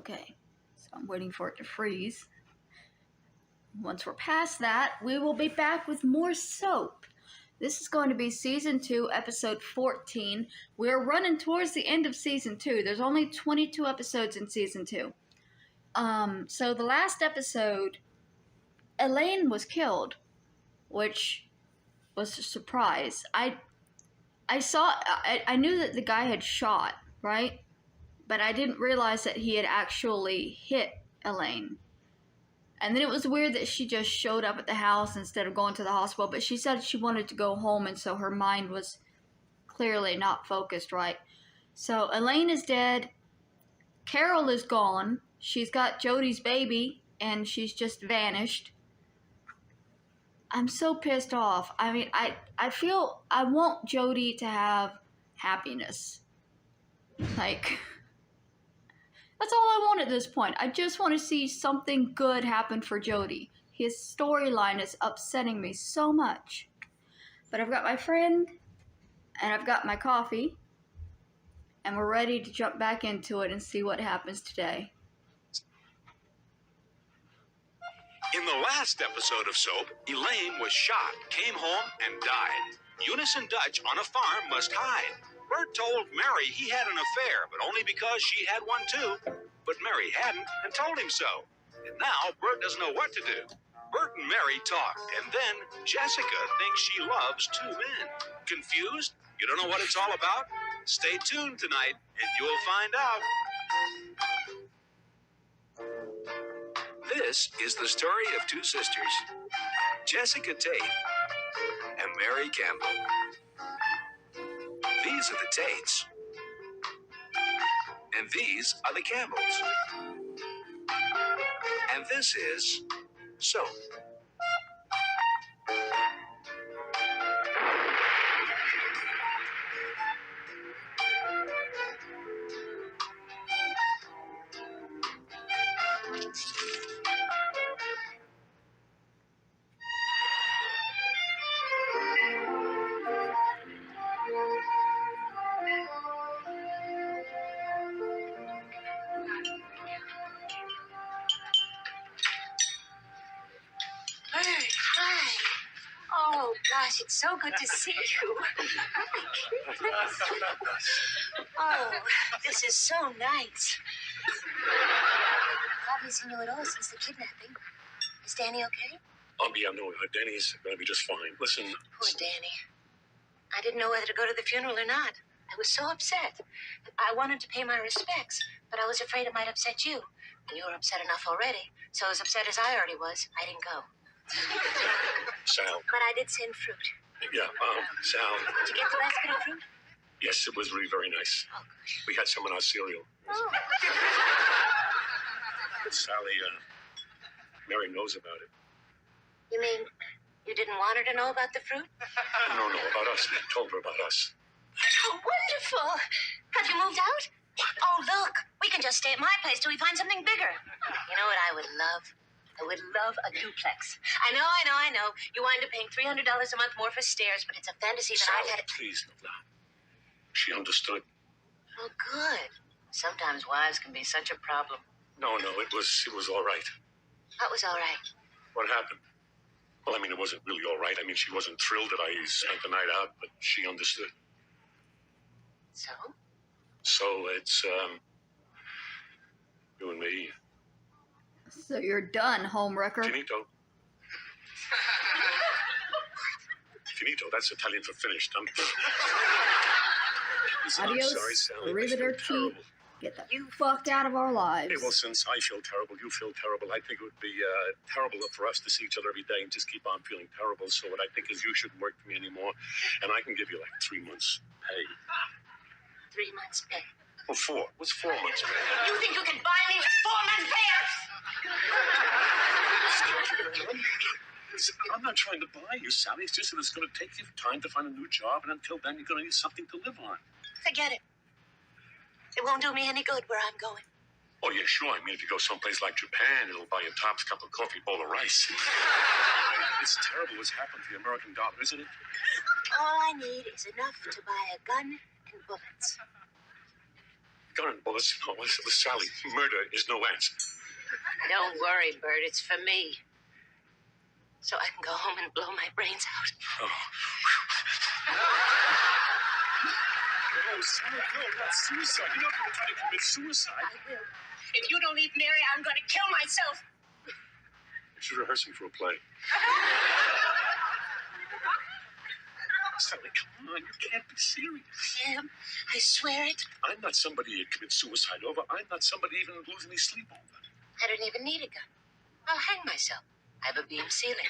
Okay, so I'm waiting for it to freeze. Once we're past that, we will be back with more soap. This is going to be Season 2, Episode 14. We're running towards the end of Season 2. There's only 22 episodes in Season 2. So the last episode, Elaine was killed, which was a surprise. I knew that the guy had shot, right? But I didn't realize that he had actually hit Elaine. And then it was weird that she just showed up at the house instead of going to the hospital. But she said she wanted to go home, and so her mind was clearly not focused right. So Elaine is dead. Carol is gone. She's got Jody's baby, and she's just vanished. I'm so pissed off. I mean, I feel I want Jody to have happiness. Like, that's all I want at this point. I just want to see something good happen for Jody. His storyline is upsetting me so much. But I've got my friend, and I've got my coffee, and we're ready to jump back into it and see what happens today. In the last episode of Soap, Elaine was shot, came home, and died. Eunice and Dutch on a farm must hide. Bert told Mary he had an affair, but only because she had one too. But Mary hadn't and told him so. And now Bert doesn't know what to do. Bert and Mary talked, and then Jessica thinks she loves two men. Confused? You don't know what it's all about? Stay tuned tonight, and you'll find out. This is the story of two sisters, Jessica Tate and Mary Campbell. These are the Tates, and these are the Campbells. And this is Soap. Gosh, it's so good to see you. Oh, this is so nice. I haven't seen you at all since the kidnapping. Is Danny okay? Yeah, no, Danny's gonna be just fine. Listen. Poor Danny. I didn't know whether to go to the funeral or not. I was so upset. I wanted to pay my respects, but I was afraid it might upset you. And you were upset enough already. So as upset as I already was, I didn't go. Sal. But I did send fruit. Yeah, Sal. Did you get the basket of fruit? Yes, it was really very nice. Oh, gosh. We had some in our cereal. Oh. Sally, Mary knows about it. You mean you didn't want her to know about the fruit? No, about us. I told her about us. Oh, wonderful. Have you moved out? Oh, look. We can just stay at my place till we find something bigger. You know what I would love? I would love a duplex. I know. You wind up paying $300 a month more for stairs, but it's a fantasy that I've had. Please, no. She understood. Oh, good. Sometimes wives can be such a problem. No, it was all right. What was all right? What happened? Well, I mean, it wasn't really all right. I mean, she wasn't thrilled that I spent the night out, but she understood. So? So it's, you and me. So you're done, homewrecker. Finito. Finito, that's Italian for finished. Adios, sorry, Sally. arrivederci. Get the fuck out of our lives. Hey, well, since I feel terrible, you feel terrible, I think it would be terrible for us to see each other every day and just keep on feeling terrible. So what I think is you shouldn't work for me anymore, and I can give you like 3 months pay. 3 months pay. Well, 4. What's 4 months pay? You think you can buy me with 4 months pay? I'm not trying to buy you, Sally. It's just that it's going to take you time to find a new job, and until then, you're going to need something to live on. Forget it. It won't do me any good where I'm going. Oh, yeah, sure. I mean, if you go someplace like Japan, it'll buy you a Top's cup of coffee, bowl of rice. It's terrible what's happened to the American dollar, isn't it? All I need is enough to buy a gun and bullets. gun, bullets. No, Sally, murder is no answer. Don't worry, Bert. It's for me. So I can go home and blow my brains out. Oh. No, Sally, no, not suicide. You're not going to try to commit suicide. I will. If you don't leave Mary, I'm going to kill myself. She's rehearsing for a play. Sally, come on. You can't be serious. Sam, I swear it. I'm not somebody you commit suicide over. I'm not somebody even lose any sleep over. I don't even need a gun. I'll hang myself. I have a beam ceiling.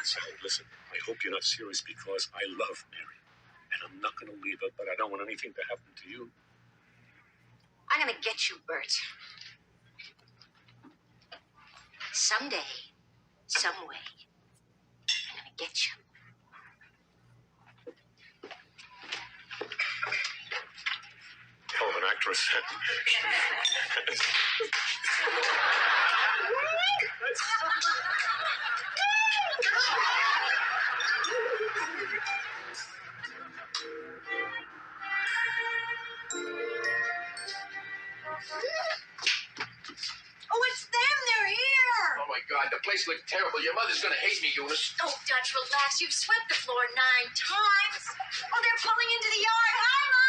Sally, listen. I hope you're not serious because I love Mary. And I'm not going to leave her, but I don't want anything to happen to you. I'm going to get you, Bert. Someday, some way, I'm going to get you. Hell of an actress. Oh, it's them. They're here. Oh, my God, the place looks terrible. Your mother's gonna hate me, Eunice. Oh, Dutch, relax. You've swept the floor 9 times. Oh, they're pulling into the yard. Hi, Mom.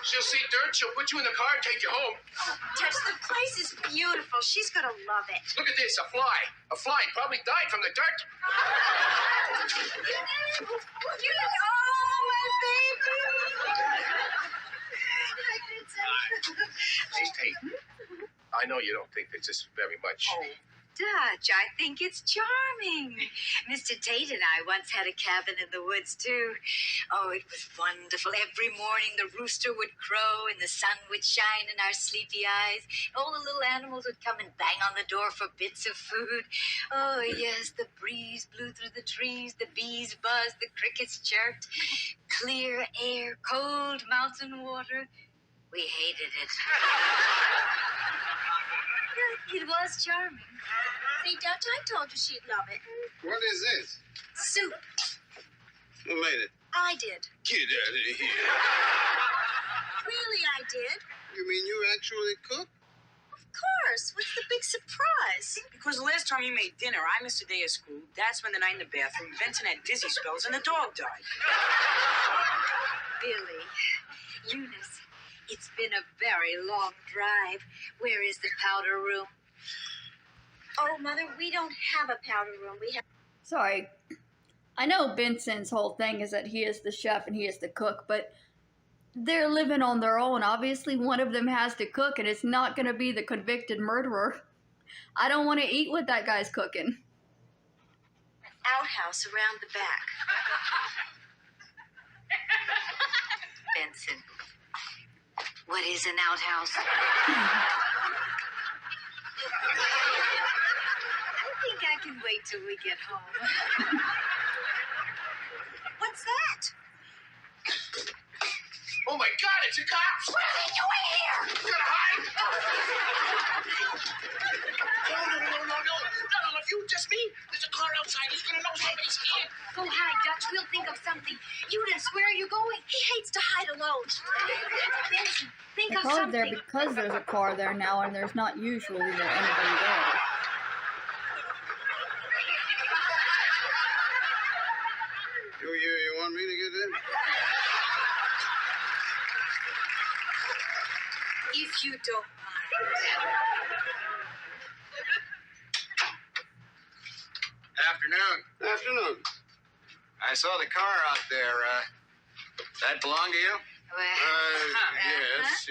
She'll see dirt, she'll put you in the car and take you home. Oh, Dutch, the place is beautiful. She's going to love it. Look at this, a fly. A fly probably died from the dirt. Oh, my baby. Hey, I know you don't think this is very much. Oh, Dutch, I think it's charming. Mr. Tate and I once had a cabin in the woods, too. Oh, it was wonderful. Every morning the rooster would crow and the sun would shine in our sleepy eyes. All the little animals would come and bang on the door for bits of food. Oh, yes, the breeze blew through the trees, the bees buzzed, the crickets chirped. Clear air, cold mountain water. We hated it. It was charming. See, Dutch, I told you she'd love it. What is this? Soup. Who made it? I did. Get out of here. Really, I did. You mean you actually cook? Of course. What's the big surprise? Because the last time you made dinner, I missed a day of school. Dad spent the night in the bathroom. Benson had dizzy spells, and the dog died. Billy, Eunice, it's been a very long drive. Where is the powder room? Oh, Mother, we don't have a powder room. We have... Sorry. I know Benson's whole thing is that he is the chef and he is the cook, but they're living on their own. Obviously, one of them has to cook, and it's not going to be the convicted murderer. I don't want to eat what that guy's cooking. Outhouse around the back. Benson, what is an outhouse? I think I can wait till we get home. What's that? Oh, my God, it's a cop! What are they doing here? You gotta hide! No, if you just me, there's a car outside. He's gonna know somebody's here. Go hide, Dutch. We'll think of something. Eunice, where are you going? He hates to hide alone. Benson, think They're of probably something. there because there's a car there now, and there's not usually anybody there. You want me to get in? If you don't mind. Afternoon. Afternoon. I saw the car out there. That belong to you? Yes.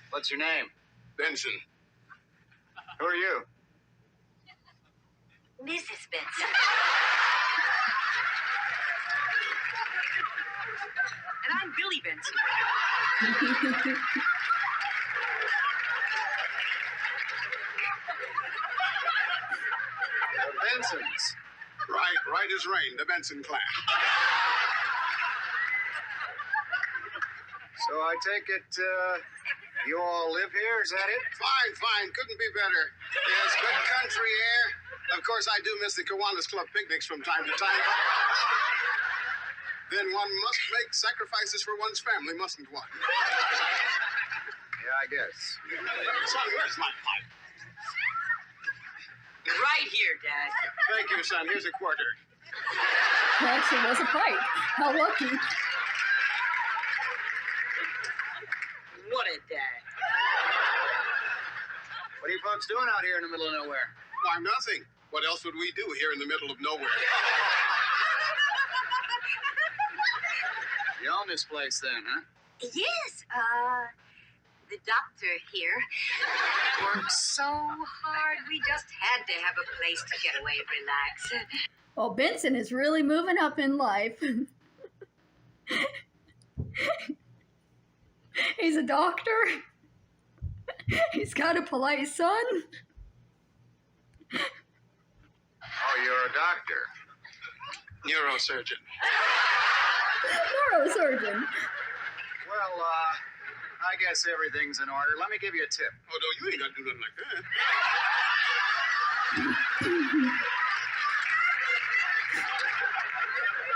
What's your name? Benson. Who are you? Mrs. Benson. And I'm Billy Benson. The Bensons. Right as rain, the Benson clan. So I take it, you all live here, is that it? Fine. Couldn't be better. Yes, good country air. Of course, I do miss the Kiwanis Club picnics from time to time. Then one must make sacrifices for one's family, mustn't one? I guess. Son, where's my pipe? Right here, Dad. Thank you, son. Here's a quarter. It actually was a pipe. How lucky. What a dad. What are you folks doing out here in the middle of nowhere? Why, nothing. What else would we do here in the middle of nowhere? You own this place then, huh? Yes, the doctor here worked so hard. We just had to have a place to get away and relax. Well, Benson is really moving up in life. He's a doctor. He's got a polite son. Oh, you're a doctor. Neurosurgeon. Neurosurgeon. Well, I guess everything's in order. Let me give you a tip. Oh, no, you ain't got to do nothing like that.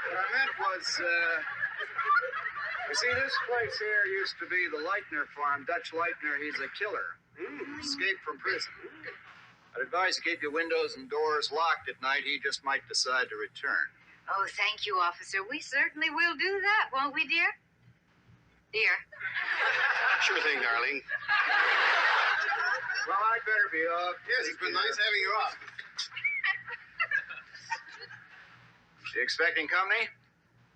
What I meant was, you see, this place here used to be the Leitner farm. Dutch Leitner, he's a killer. Escaped from prison. I'd advise you keep your windows and doors locked at night. He just might decide to return. Oh, thank you, officer. We certainly will do that, won't we, dear? Dear. Sure thing, darling. Well, I'd better be off. Yes, it's been nice having you off. You expecting company?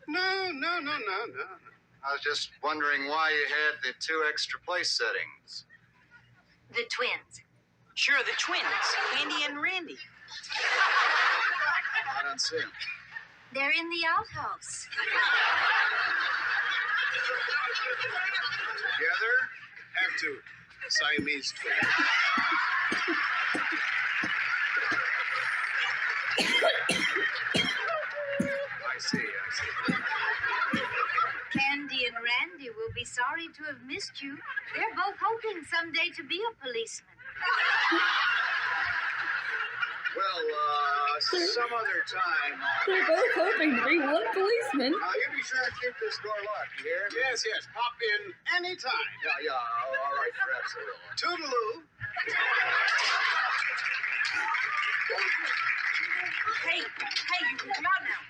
No. I was just wondering why you had the 2 extra place settings. The twins. Sure, the twins, Andy and Randy. I don't see 'em. They're in the outhouse. Together? Have to. Siamese twins. I see. Candy and Randy will be sorry to have missed you. They're both hoping someday to be a policeman. Well, some other time. They're both hoping to be one policeman. You be sure to keep this door locked, you hear? Yes. Pop in anytime. Yeah. All right, perhaps I will. Toodaloo. Hey, you can come out now.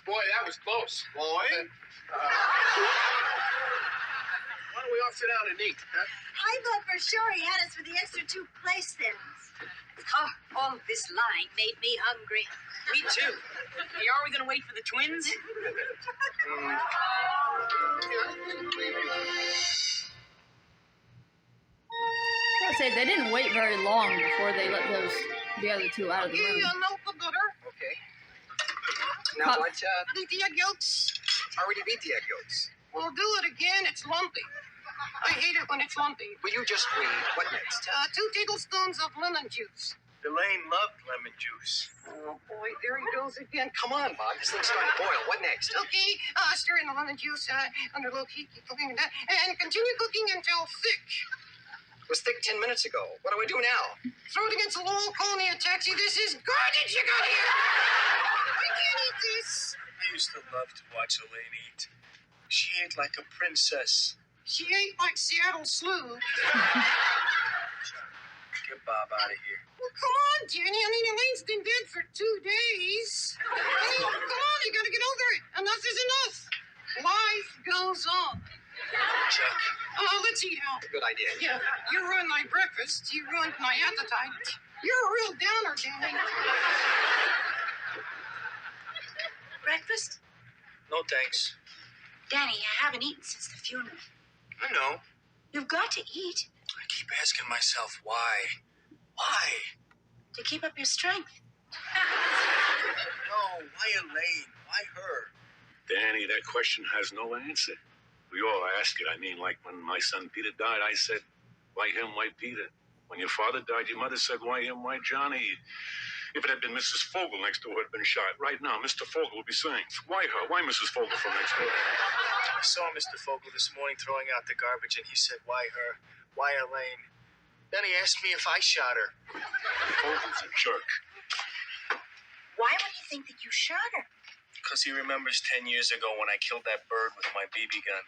Boy, that was close. Boy? Why don't we all sit down and eat, huh? I thought for sure he had us for the extra 2 place settings. Oh, all this lying made me hungry. Me too. Hey, are we gonna wait for the twins? I say they didn't wait very long before they let the other 2 out of the room. local butter. Okay. Now, what, Beat the egg yolks. already beat the egg yolks. We'll do it again. It's lumpy. I hate it when it's lumpy. Will you just wait? What next? 2 tablespoons of lemon juice. Elaine loved lemon juice. Oh, boy, there he goes again. Come on, Bob. This thing's starting to boil. What next? Okay, stir in the lemon juice under low heat. Keep cooking that, and continue cooking until thick. It was thick 10 minutes ago. What do I do now? Throw it against the wall, call me a taxi. This is garbage you got here. I can't eat this. I used to love to watch Elaine eat. She ate like a princess. She ate like Seattle Slew. Get Bob out of here. Well, come on, Jenny. I mean, Elaine's been dead for 2 days. I mean, come on, you gotta get over it. Enough is enough. Life goes on. Chuck. Let's eat out. Good idea. Yeah, you ruined my breakfast. You ruined my appetite. You're a real downer, Jenny. Breakfast? No thanks. Danny, I haven't eaten since the funeral. I know. You've got to eat I keep asking myself why. Why? to keep up your strength. No, why Elaine? Why her? Danny, that question has no answer. We all ask it. I mean, like when my son Peter died, I said, why him, why Peter? When your father died, your mother said, why him, why Johnny? If it had been Mrs. Fogel next door who had been shot, right now, Mr. Fogel would be saying, why her? Why Mrs. Fogel from next door? I saw Mr. Fogel this morning throwing out the garbage, and he said, why her? Why Elaine? Then he asked me if I shot her. Fogel's a jerk. Why would he think that you shot her? Because he remembers 10 years ago when I killed that bird with my BB gun.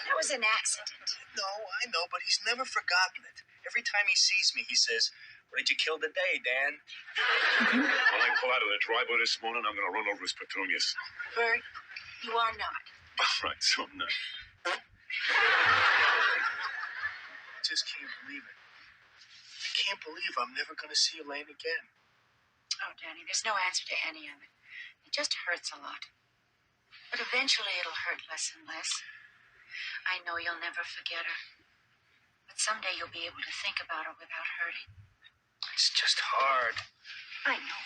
That was an accident. No, I know, but he's never forgotten it. Every time he sees me, he says, "What did you kill today, Dan?" When I pull out of the driveway this morning, I'm going to run over his petunias. Bert, you are not. All right, so I'm not. I just can't believe it. I can't believe I'm never going to see Elaine again. Oh, Danny, there's no answer to any of it. It just hurts a lot. But eventually it'll hurt less and less. I know you'll never forget her. But someday you'll be able to think about her without hurting. It's just hard. I know.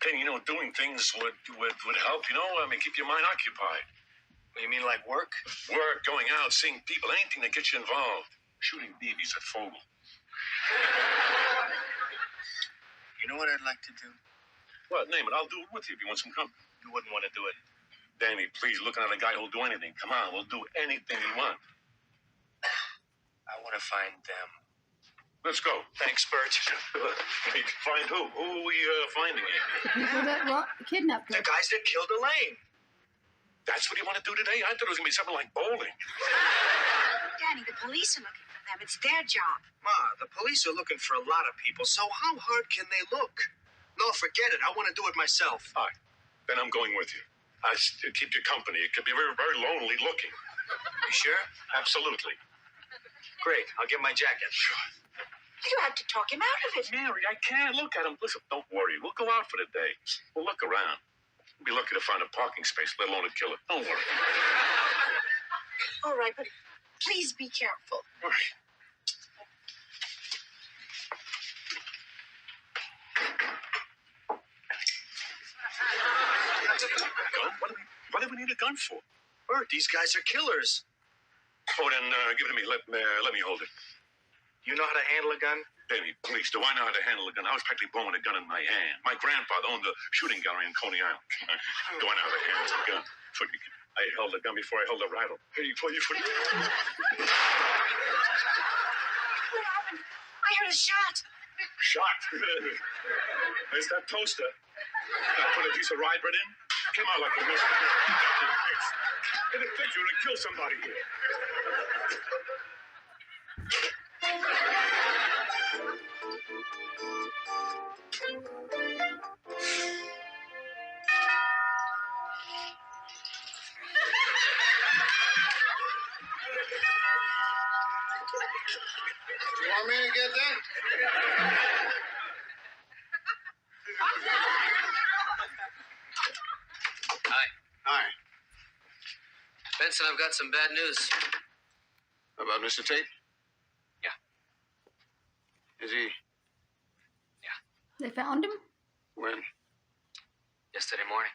Penny, doing things would help, I mean, keep your mind occupied. You mean like work? Work, going out, seeing people, anything that gets you involved. Shooting BBs at Fogel. You know what I'd like to do? What? Name it. I'll do it with you if you want some company. You wouldn't want to do it. Danny, please, looking at a guy who'll do anything. Come on, we'll do anything you want. I want to find them. Let's go. Thanks, Bert. Hey, find who? Who are we finding here? The people that kidnapped The her. guys that killed Elaine. That's what you want to do today? I thought it was going to be something like bowling. Danny, the police are looking for them. It's their job. Ma, the police are looking for a lot of people, so how hard can they look? No, forget it. I want to do it myself. All right. Then I'm going with you. Keep you company. It could be very, very lonely looking. You sure? Absolutely. Great. I'll get my jacket. Sure. You have to talk him out of it. Mary, I can't. Look at him. Listen, don't worry. We'll go out for the day. We'll look around. We'll be lucky to find a parking space, let alone a killer. Don't worry. All right, but please be careful. All right. Gun? What do we need a gun for? Bert, these guys are killers. Oh, then give it to me. Let me hold it. You know how to handle a gun? Danny, please, do I know how to handle a gun? I was practically born with a gun in my hand. My grandfather owned a shooting gallery in Coney Island. Do I know how to handle a gun? I held a gun before I held a rattle. What happened? I heard a shot. Shot. There's that toaster. I put a piece of rye bread in. Came out like a missile. In a picture to kill somebody here. You want me to get that? Hi. Hi. Benson, I've got some bad news. About Mr. Tate? Yeah. Is he? They found him? When? Yesterday morning.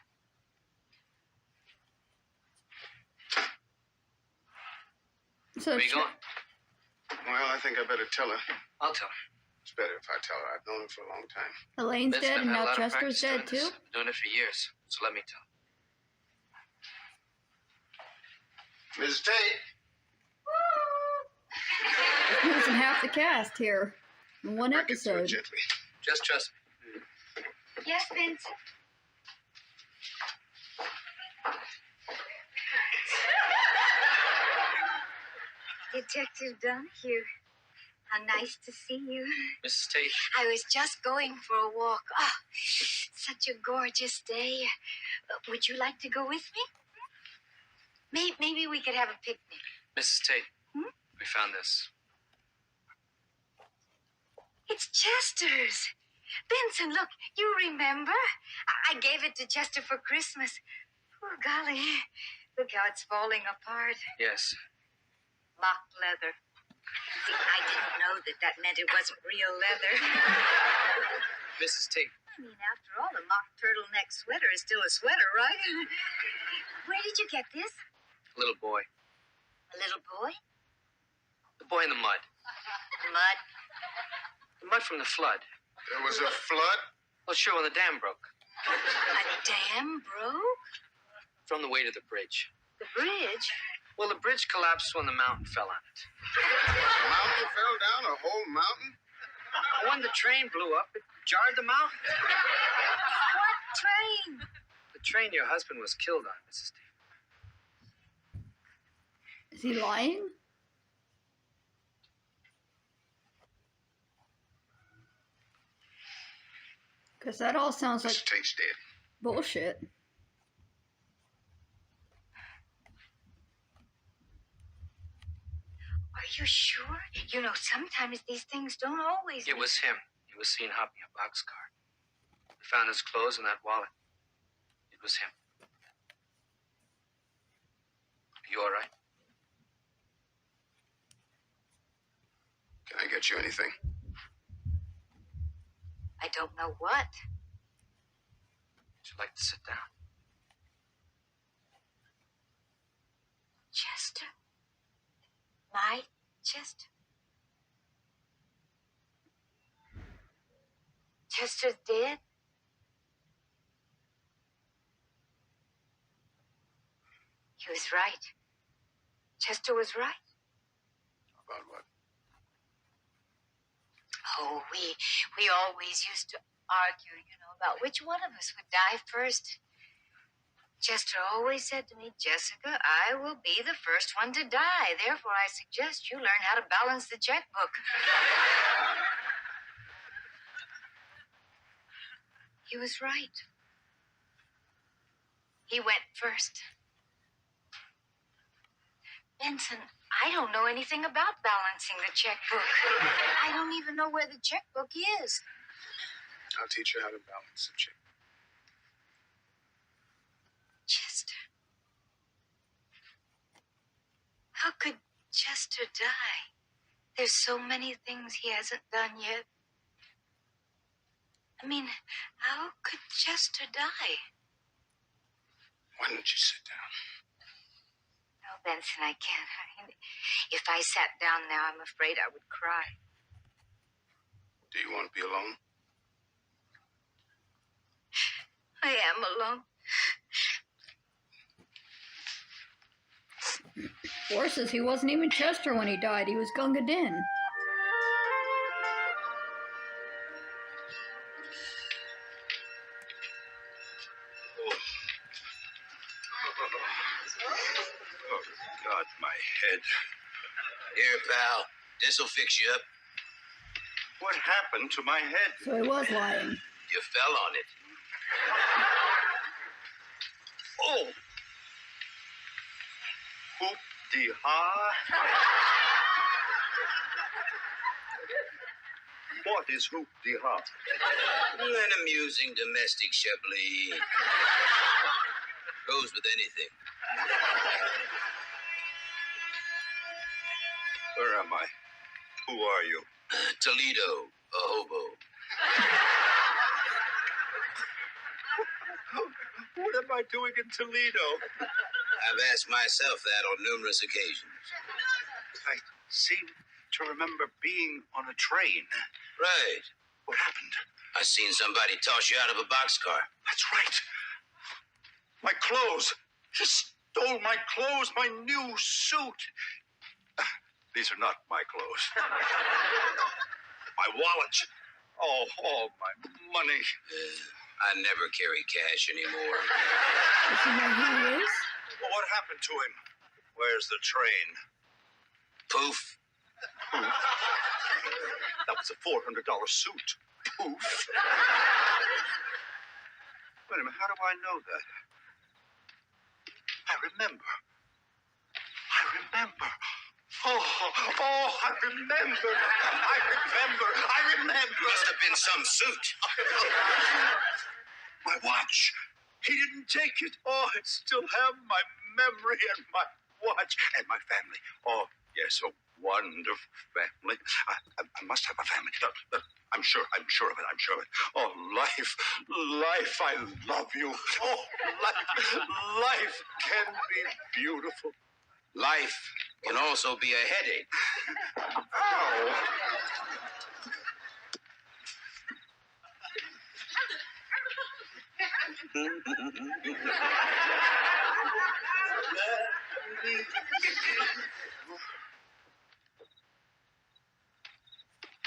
So Where are you going? Well, I think I better tell her. I'll tell her. It's better if I tell her. I've known her for a long time. Elaine's Benson, dead I've and had a now lot of Chester's practice dead doing this. too? I've been doing it for years, so let me tell. Mrs. Tate? He's losing half the cast here in one Break it to her episode. gently. Just trust me. Yes, Vincent? Detective Donahue, how nice to see you. Mrs. Tate, I was just going for a walk. Oh, such a gorgeous day. Would you like to go with me? Maybe we could have a picnic. Mrs. Tate, we found this. It's Chester's. Benson, look, you remember? I gave it to Chester for Christmas. Oh, golly. Look how it's falling apart. Yes. Mock leather. See, I didn't know that meant it wasn't real leather. Mrs. Tate, I mean, after all, a mock turtleneck sweater is still a sweater, right? Where did you get this? little boy. A little boy? The boy in the mud. Mud? The mud from the flood. There was a flood? Well, sure, when the dam broke. A dam broke? From the weight of the bridge. The bridge? Well, the bridge collapsed when the mountain fell on it. A mountain fell down? A whole mountain? When the train blew up, it jarred the mountain. What train? The train your husband was killed on, Mrs. D. Is he lying? Because that all sounds like Mr. Tate's dead. bullshit. Are you sure? You know, sometimes these things don't always... It was him. He was seen hopping a boxcar. We found his clothes in that wallet. It was him. Are you all right? Can I get you anything? I don't know what. Would you like to sit down? Chester? My Chester? Chester's dead? He was right. Chester was right. About what? Oh, we always used to argue, you know, about which one of us would die first. Chester always said to me, Jessica, I will be the first one to die. Therefore, I suggest you learn how to balance the checkbook. He was right. He went first. Benson, I don't know anything about balancing the checkbook. I don't even know where the checkbook is. I'll teach you how to balance the check. Chester. How could Chester die? There's so many things he hasn't done yet. I mean, how could Chester die? Why don't you sit down? No, Benson, I can't. If I sat down now, I'm afraid I would cry. Do you want to be alone? I am alone. Worse is he wasn't even Chester when he died. He was Gunga Din. Oh, God, my head. Here, pal. This'll fix you up. What happened to my head? So he was lying. You fell on it. Oh! Hoop-de-ha? What is hoop-de-ha? An amusing domestic chablis. Goes with anything. Where am I? Who are you? Toledo, a hobo. What am I doing in Toledo? I've asked myself that on numerous occasions. I seem to remember being on a train. Right. What happened? I seen somebody toss you out of a boxcar. That's right. My clothes. He stole my clothes, my new suit. These are not my clothes. My wallet. Oh, all my money. I never carry cash anymore. Does he know who he is? Well, what happened to him? Where's the train? Poof. That was a $400 suit. Poof. Wait a minute, how do I know that? I remember. Oh, I remember. Must have been some suit. My watch. He didn't take it. Oh, I still have my memory and my watch and my family. Oh, yes, a wonderful family. I must have a family. I'm sure of it. Oh, life, I love you. Oh, life can be beautiful. Life can also be a headache. Oh.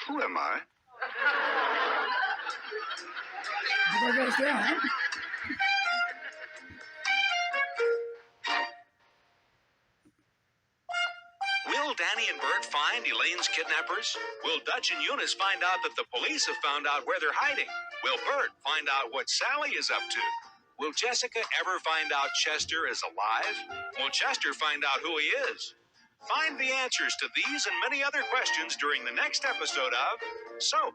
Who am I? There goes that. Danny and Bert find Elaine's kidnappers? Will Dutch and Eunice find out that the police have found out where they're hiding? Will Bert find out what Sally is up to? Will Jessica ever find out Chester is alive? Will Chester find out who he is? Find the answers to these and many other questions during the next episode of SOAP.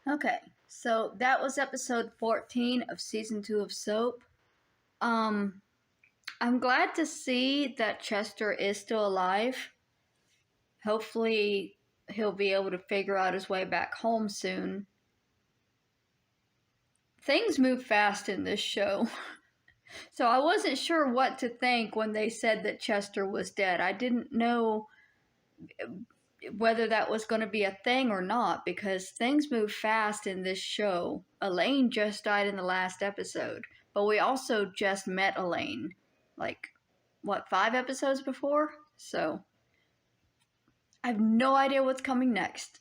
Okay, so that was episode 14 of season 2 of SOAP. I'm glad to see that Chester is still alive. Hopefully he'll be able to figure out his way back home soon. Things move fast in this show. So I wasn't sure what to think when they said that Chester was dead. I didn't know whether that was going to be a thing or not, because things move fast in this show. Elaine just died in the last episode, but we also just met Elaine, like, 5 episodes before? So I have no idea what's coming next.